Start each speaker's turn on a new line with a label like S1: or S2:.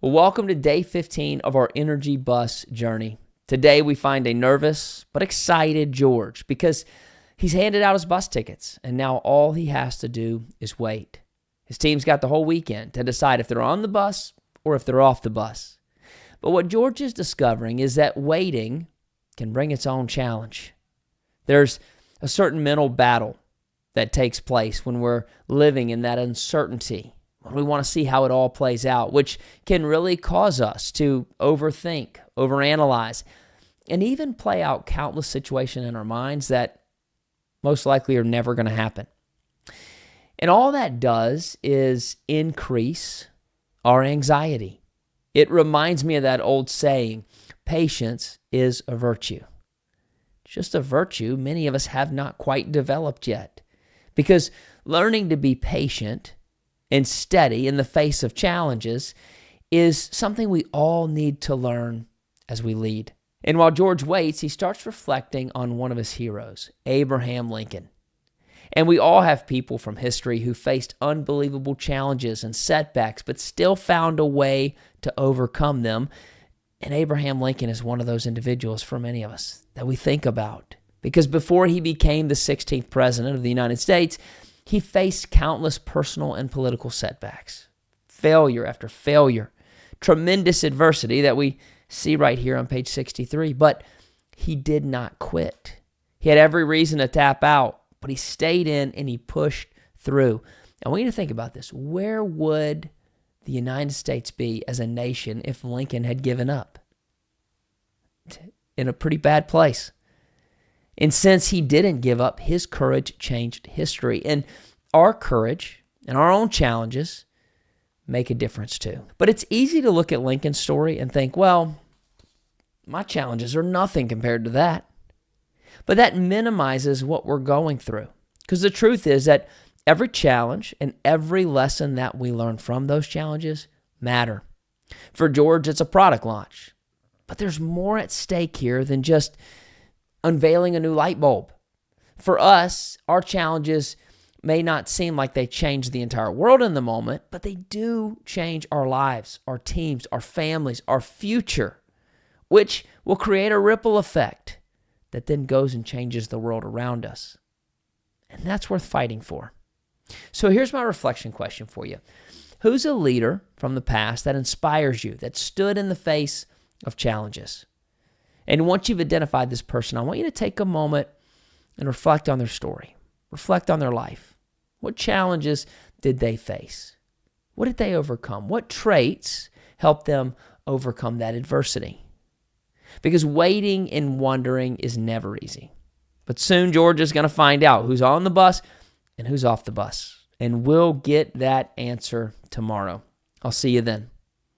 S1: Well, welcome to day 15 of our energy bus journey. Today we find a nervous but excited George because he's handed out his bus tickets and now all he has to do is wait. His team's got the whole weekend to decide if they're on the bus or if they're off the bus. But what George is discovering is that waiting can bring its own challenge. There's a certain mental battle that takes place when we're living in that uncertainty. We want to see how it all plays out, which can really cause us to overthink, overanalyze, and even play out countless situations in our minds that most likely are never going to happen. And all that does is increase our anxiety. It reminds me of that old saying, patience is a virtue. It's just a virtue many of us have not quite developed yet. Because learning to be patient and steady in the face of challenges is something we all need to learn as we lead. And while George waits, he starts reflecting on one of his heroes, Abraham Lincoln. And we all have people from history who faced unbelievable challenges and setbacks, but still found a way to overcome them. And Abraham Lincoln is one of those individuals for many of us that we think about. Because before he became the 16th president of the United States, he faced countless personal and political setbacks, failure after failure, tremendous adversity that we see right here on page 63. But he did not quit. He had every reason to tap out, but he stayed in and he pushed through. And we need to think about this. Where would the United States be as a nation if Lincoln had given up? In a pretty bad place. And since he didn't give up, his courage changed history. And our courage and our own challenges make a difference too. But it's easy to look at Lincoln's story and think, well, my challenges are nothing compared to that. But that minimizes what we're going through. Because the truth is that every challenge and every lesson that we learn from those challenges matter. For George, it's a product launch. But there's more at stake here than just unveiling a new light bulb. For us, our challenges may not seem like they change the entire world in the moment, but they do change our lives, our teams, our families, our future, which will create a ripple effect that then goes and changes the world around us. And that's worth fighting for. So here's my reflection question for you. Who's a leader from the past that inspires you, that stood in the face of challenges? And once you've identified this person, I want you to take a moment and reflect on their story. Reflect on their life. What challenges did they face? What did they overcome? What traits helped them overcome that adversity? Because waiting and wondering is never easy. But soon George is going to find out who's on the bus and who's off the bus. And we'll get that answer tomorrow. I'll see you then.